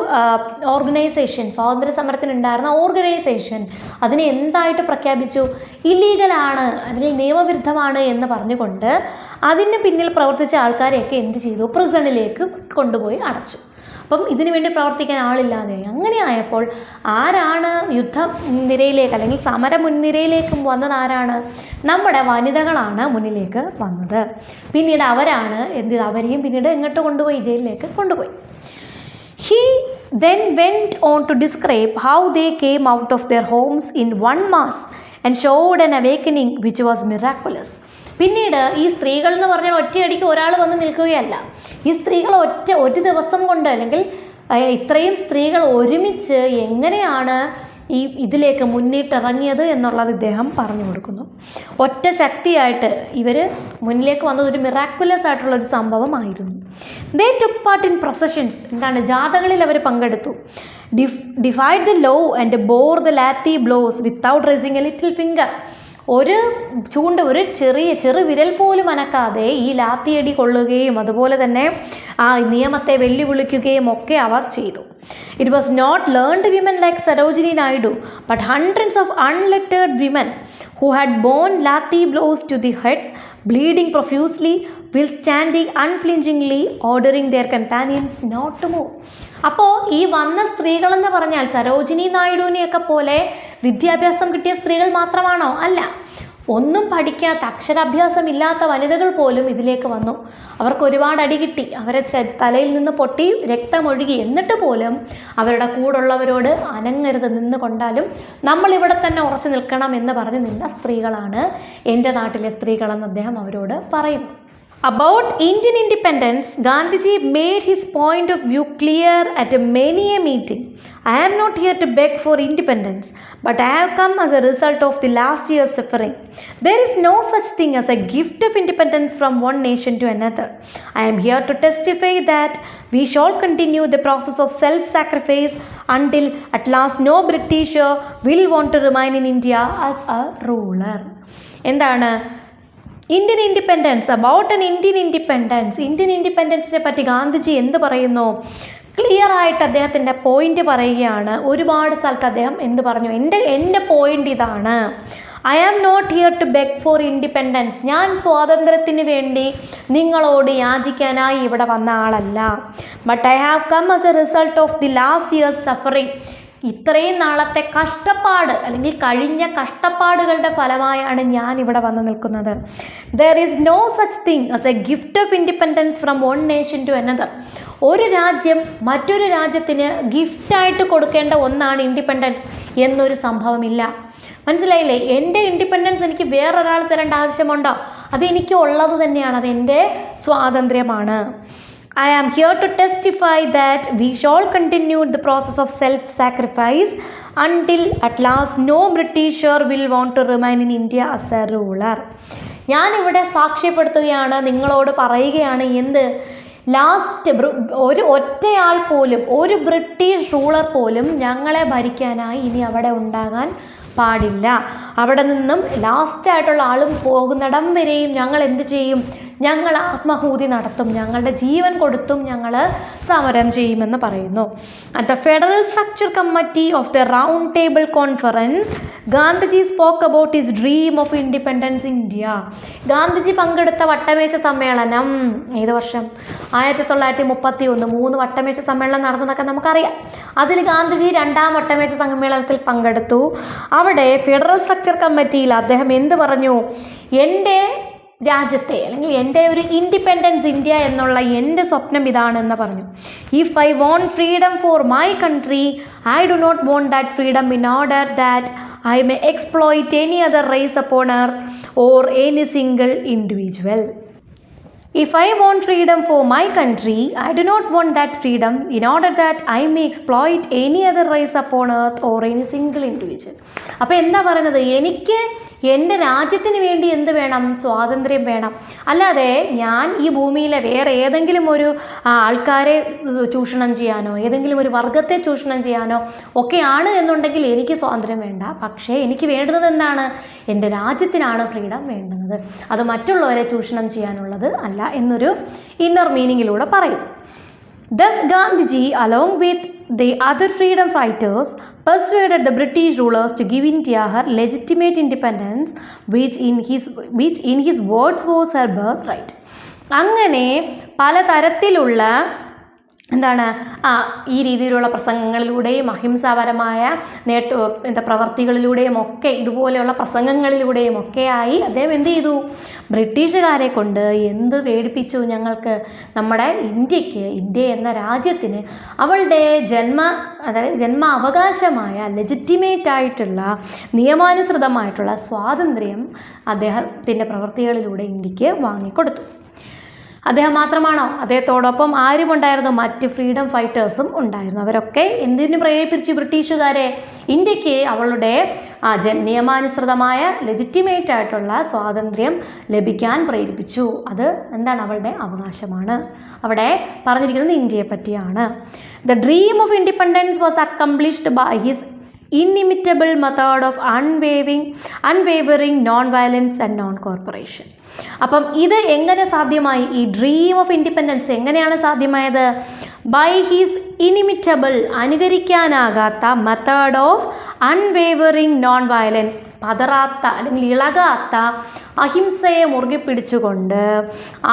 A: ഓർഗനൈസേഷൻ, സ്വാതന്ത്ര്യ സമരത്തിനുണ്ടായിരുന്ന ഓർഗനൈസേഷൻ അതിനെ എന്തായിട്ട് പ്രഖ്യാപിച്ചു? ഇല്ലീഗലാണ്, അതിൽ നിയമവിരുദ്ധമാണ് എന്ന് പറഞ്ഞുകൊണ്ട് അതിന് പിന്നിൽ പ്രവർത്തിച്ച ആൾക്കാരെയൊക്കെ എന്ത് ചെയ്തു? പ്രിസണിലേക്ക് കൊണ്ടുപോയി അടച്ചു. അപ്പം ഇതിനു വേണ്ടി പ്രവർത്തിക്കാൻ ആളില്ലാതെ അങ്ങനെ ആയപ്പോൾ ആരാണ് യുദ്ധനിരയിലേക്ക് അല്ലെങ്കിൽ സമര മുൻനിരയിലേക്കും വന്നത്? ആരാണ്? നമ്മുടെ വനിതകളാണ് മുന്നിലേക്ക് വന്നത്. പിന്നീട് അവരാണ് അവരെയും പിന്നീട് എങ്ങോട്ട് കൊണ്ടുപോയി? ജയിലിലേക്ക് കൊണ്ടുപോയി. He then went on to describe how they came out of their homes in one mass and showed an awakening which was miraculous. പിന്നീട് ഈ സ്ത്രീകൾ എന്ന് പറഞ്ഞാൽ ഒറ്റയടിക്ക് ഒരാൾ വന്ന് നിൽക്കുകയല്ല. ഈ സ്ത്രീകൾ ഒരു ദിവസം കൊണ്ട് അല്ലെങ്കിൽ ഇത്രയും സ്ത്രീകൾ ഒരുമിച്ച് എങ്ങനെയാണ് ഇതിലേക്ക് മുന്നിട്ടിറങ്ങിയത് എന്നുള്ളത് ഇദ്ദേഹം പറഞ്ഞു കൊടുക്കുന്നു. ഒറ്റ ശക്തിയായിട്ട് ഇവർ മുന്നിലേക്ക് വന്നത് ഒരു മിറാക്കുലസ് ആയിട്ടുള്ളൊരു സംഭവമായിരുന്നു. They took part in processions. എന്താണ്? ജാഥകളിൽ അവർ പങ്കെടുത്തു. Defied the law and bore the lathi blows without raising a little finger. ഒരു ചെറു വിരൽ പോലും അനക്കാതെ ഈ ലാത്തിയടി കൊള്ളുകയും അതുപോലെ തന്നെ ആ നിയമത്തെ വെല്ലുവിളിക്കുകയും ഒക്കെ അവർ ചെയ്തു. It was not learned women like Sarojini Naidu but hundreds of unlettered women who had borne lathi blows to the head bleeding profusely വിൽ standing unflinchingly ordering their companions not to move. അപ്പോൾ ഈ വന്ന സ്ത്രീകളെന്ന് പറഞ്ഞാൽ സരോജിനി നായിഡുവിനെയൊക്കെ പോലെ വിദ്യാഭ്യാസം കിട്ടിയ സ്ത്രീകൾ മാത്രമാണോ? അല്ല. ഒന്നും പഠിക്കാത്ത, അക്ഷരാഭ്യാസം ഇല്ലാത്ത വനിതകൾ പോലും ഇതിലേക്ക് വന്നു. അവർക്ക് ഒരുപാട് അടി കിട്ടി, അവരെ തലയിൽ നിന്ന് പൊട്ടി രക്തമൊഴുകി. എന്നിട്ട് പോലും അവരുടെ കൂടുള്ളവരോട് അനങ്ങരുത്, നിന്ന് കൊണ്ടാലും നമ്മളിവിടെ തന്നെ ഉറച്ചു നിൽക്കണം എന്ന് പറഞ്ഞ് നിന്ന സ്ത്രീകളാണ് എൻ്റെ നാട്ടിലെ സ്ത്രീകളെന്ന് അദ്ദേഹം അവരോട് പറയുന്നു. About Indian independence, Gandhiji made his point of view clear at many a meeting. I am not here to beg for independence, but I have come as a result of the last year's suffering. There is no such thing as a gift of independence from one nation to another. I am here to testify that we shall continue the process of self-sacrifice until at last no Britisher will want to remain in India as a ruler. എന്താണ്? Indian independence, about an Indian independence. Indian ഇൻഡിപെൻഡൻസിനെ പറ്റി ഗാന്ധിജി എന്ത് പറയുന്നു? Clear ആയിട്ട് അദ്ദേഹത്തിൻ്റെ point പറയുകയാണ്. ഒരുപാട് സ്ഥലത്ത് അദ്ദേഹം എന്ത് പറഞ്ഞു? എൻ്റെ പോയിന്റ് ഇതാണ്. I am not here to beg for independence. ഞാൻ സ്വാതന്ത്ര്യത്തിന് വേണ്ടി നിങ്ങളോട് യാചിക്കാനായി ഇവിടെ വന്ന ആളല്ല. But I have come as a result of the last years suffering. ഇത്രയും നാളത്തെ കഷ്ടപ്പാട് അല്ലെങ്കിൽ കഴിഞ്ഞ കഷ്ടപ്പാടുകളുടെ ഫലമായാണ് ഞാൻ ഇവിടെ വന്നു നിൽക്കുന്നത്. There is no such thing as a gift of independence from one nation to another. ഒരു രാജ്യം മറ്റൊരു രാജ്യത്തിന് ഗിഫ്റ്റായിട്ട് കൊടുക്കേണ്ട ഒന്നാണ് ഇൻഡിപെൻഡൻസ് എന്നൊരു സംഭവമില്ല. മനസ്സിലായില്ലേ? എൻ്റെ ഇൻഡിപെൻഡൻസ് എനിക്ക് വേറൊരാൾ തരേണ്ട ആവശ്യമുണ്ടോ? അത് എനിക്ക് ഉള്ളത് തന്നെയാണ്, അതെൻ്റെ സ്വാതന്ത്ര്യമാണ്. I am here to testify that we shall continue the process of self-sacrifice until at last no Britisher will want to remain in India as a ruler. ഞാനിവിടെ സാക്ഷ്യപ്പെടുത്തുകയാണ്, നിങ്ങളോട് പറയുകയാണ്, എന്ത്? ലാസ്റ്റ് ഒരു ഒറ്റയാൾ പോലും, ഒരു ബ്രിട്ടീഷ് റൂളർ പോലും ഞങ്ങളെ ഭരിക്കാനായി ഇനി അവിടെ ഉണ്ടാകാൻ പാടില്ല. അവിടെ നിന്നും ലാസ്റ്റായിട്ടുള്ള ആളും പോകുന്നിടം വരെയും ഞങ്ങൾ എന്ത് ചെയ്യും? ഞങ്ങൾ ആത്മാഹൂതി നടത്തും, ഞങ്ങളുടെ ജീവൻ കൊടുത്തും ഞങ്ങൾ സമരം ചെയ്യുമെന്ന് പറയുന്നു. At the federal structure committee of the round table conference Gandhiji spoke about his dream of independence India. Gandhiji പങ്കെടുത്ത വട്ടമേശ സമ്മേളനം ഏത് വർഷം? 1931. 3 വട്ടമേശ സമ്മേളനം നടന്നതൊക്കെ നമുക്കറിയാം. അതിൽ ഗാന്ധിജി 2ാം വട്ടമേശ സമ്മേളനത്തിൽ പങ്കെടുത്തു. അവിടെ ഫെഡറൽ സ്ട്രക്ചർ കമ്മിറ്റിയിൽ അദ്ദേഹം എന്ത് പറഞ്ഞു? എൻ്റെ രാജ്യത്തെ അല്ലെങ്കിൽ എൻ്റെ ഒരു ഇൻഡിപെൻഡൻസ് ഇന്ത്യ എന്നുള്ള എൻ്റെ സ്വപ്നം ഇതാണെന്ന് പറഞ്ഞു. If I want freedom for my country, I do not want that freedom in order that I may exploit any other race upon earth or any single individual. If I want freedom for my country, I do not want that freedom in order that I may exploit any other race upon earth or any single individual. അപ്പോൾ എന്താ പറയുന്നത്? എനിക്ക് എൻ്റെ രാജ്യത്തിന് വേണ്ടി എന്ത് വേണം? സ്വാതന്ത്ര്യം വേണം. അല്ലാതെ ഞാൻ ഈ ഭൂമിയിലെ വേറെ ഏതെങ്കിലും ഒരു ആൾക്കാരെ ചൂഷണം ചെയ്യാനോ ഏതെങ്കിലും ഒരു വർഗത്തെ ചൂഷണം ചെയ്യാനോ ഒക്കെയാണ് എന്നുണ്ടെങ്കിൽ എനിക്ക് സ്വാതന്ത്ര്യം വേണ്ട. പക്ഷേ എനിക്ക് വേണ്ടുന്നത് എന്താണ്? എൻ്റെ രാജ്യത്തിനാണ് ഫ്രീഡം വേണ്ടുന്നത്, അത് മറ്റുള്ളവരെ ചൂഷണം ചെയ്യാനുള്ളത് അല്ല എന്നൊരു ഇന്നർ മീനിങ്ങിലൂടെ പറയും. Thus Gandhiji, along with the other freedom fighters, persuaded the British rulers to give India her legitimate independence, which in his words was her birthright. അങ്ങനെ പലതരത്തിലുള്ള ഈ രീതിയിലുള്ള പ്രസംഗങ്ങളിലൂടെയും അഹിംസാപരമായ പ്രവർത്തികളിലൂടെയും ഒക്കെ ഇതുപോലെയുള്ള പ്രസംഗങ്ങളിലൂടെയും ഒക്കെയായി അദ്ദേഹം എന്ത് ചെയ്തു? ബ്രിട്ടീഷുകാരെ കൊണ്ട് എന്ത് പേടിപ്പിച്ചു? ഞങ്ങൾക്ക് നമ്മുടെ ഇന്ത്യ എന്ന രാജ്യത്തിന് അവളുടെ ജന്മാവകാശമായ ലെജിറ്റിമേറ്റ് ആയിട്ടുള്ള നിയമാനുസൃതമായിട്ടുള്ള സ്വാതന്ത്ര്യം അദ്ദേഹത്തിൻ്റെ പ്രവൃത്തികളിലൂടെ ഇന്ത്യക്ക് വാങ്ങിക്കൊടുത്തു. അദ്ദേഹം മാത്രമാണോ? അദ്ദേഹത്തോടൊപ്പം ആരുമുണ്ടായിരുന്നു? മറ്റ് ഫ്രീഡം ഫൈറ്റേഴ്സും ഉണ്ടായിരുന്നു. അവരൊക്കെ എന്തിനു പ്രേരിപ്പിച്ചു ബ്രിട്ടീഷുകാരെ? ഇന്ത്യക്ക് അവളുടെ നിയമാനുസൃതമായ ലെജിറ്റിമേറ്റ് ആയിട്ടുള്ള സ്വാതന്ത്ര്യം ലഭിക്കാൻ പ്രേരിപ്പിച്ചു. അത് അവളുടെ അവകാശമാണ്. അവിടെ പറഞ്ഞിരിക്കുന്നത് ഇന്ത്യയെ പറ്റിയാണ്. The dream of independence was accomplished by his inimitable method of unwavering non-violence and non-corporation. അപ്പം ഇത് എങ്ങനെ സാധ്യമായി? ഈ ഡ്രീം ഓഫ് ഇൻഡിപെൻഡൻസ് എങ്ങനെയാണ് സാധ്യമായത്? ബൈ ഹിസ് ഇനിമിറ്റബിൾ, അനുകരിക്കാനാകാത്ത method of unwavering non violence, പതറാത്ത അല്ലെങ്കിൽ ഇളകാത്ത അഹിംസയെ മുറുകെ പിടിച്ചുകൊണ്ട്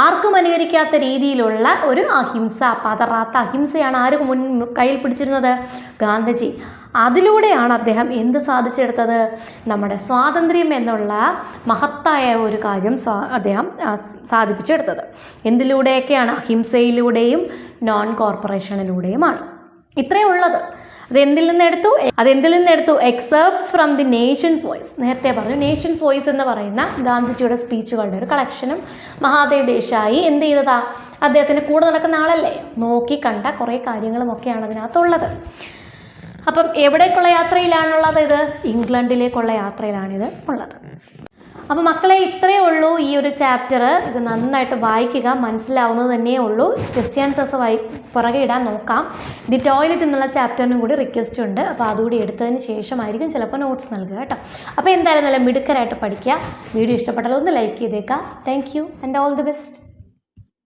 A: ആർക്കും അനുകരിക്കാത്ത രീതിയിലുള്ള ഒരു അഹിംസ, പതറാത്ത അഹിംസയാണ് ആര് കയ്യിൽ പിടിച്ചിരുന്നത്? ഗാന്ധിജി. അതിലൂടെയാണ് അദ്ദേഹം എന്ത് സാധിച്ചെടുത്തത്? നമ്മുടെ സ്വാതന്ത്ര്യം എന്നുള്ള മഹത്തായ ഒരു കാര്യം അദ്ദേഹം സാധിപ്പിച്ചെടുത്തത്. എന്തിലൂടെയൊക്കെയാണ്? അഹിംസയിലൂടെയും നോൺ കോർപ്പറേഷനിലൂടെയുമാണ്. ഇത്രയേ ഉള്ളത്. അതെന്തിൽ നിന്നെടുത്തു? Excerpts from the nation's voice. നേരത്തെ പറഞ്ഞു, നേഷൻസ് വോയിസ് എന്ന് പറയുന്ന ഗാന്ധിജിയുടെ സ്പീച്ചുകളുടെ ഒരു കളക്ഷനും മഹാദേവ് ദേശായി എന്ത് ചെയ്തതാ? അദ്ദേഹത്തിൻ്റെ കൂടെ നടക്കുന്ന ആളല്ലേ, നോക്കി കണ്ട കുറേ കാര്യങ്ങളും ഒക്കെയാണ് അതിനകത്തുള്ളത്. അപ്പം എവിടേക്കുള്ള യാത്രയിലാണുള്ളത്? ഇത് ഇംഗ്ലണ്ടിലേക്കുള്ള യാത്രയിലാണിത് ഉള്ളത്. അപ്പോൾ മക്കളെ, ഇത്രയേ ഉള്ളൂ ഈ ഒരു ചാപ്റ്റർ. ഇത് നന്നായിട്ട് വായിക്കുക, മനസ്സിലാവുന്നത് തന്നെയേ ഉള്ളൂ. ക്വസ്റ്റ്യൻസസ് പുറകെ ഇടാൻ നോക്കാം. ദി ടോയ്ലറ്റ് എന്നുള്ള ചാപ്റ്ററിനും കൂടി റിക്വസ്റ്റ് ഉണ്ട്. അപ്പോൾ അതുകൂടി എടുത്തതിന് ശേഷമായിരിക്കും ചിലപ്പോൾ നോട്ട്സ് നൽകുക കേട്ടോ. അപ്പോൾ എന്തായാലും നല്ല മിടുക്കരായിട്ട് പഠിക്കുക. വീഡിയോ ഇഷ്ടപ്പെട്ടാൽ ഒന്ന് ലൈക്ക് ചെയ്തേക്കാം. Thank you and all the best.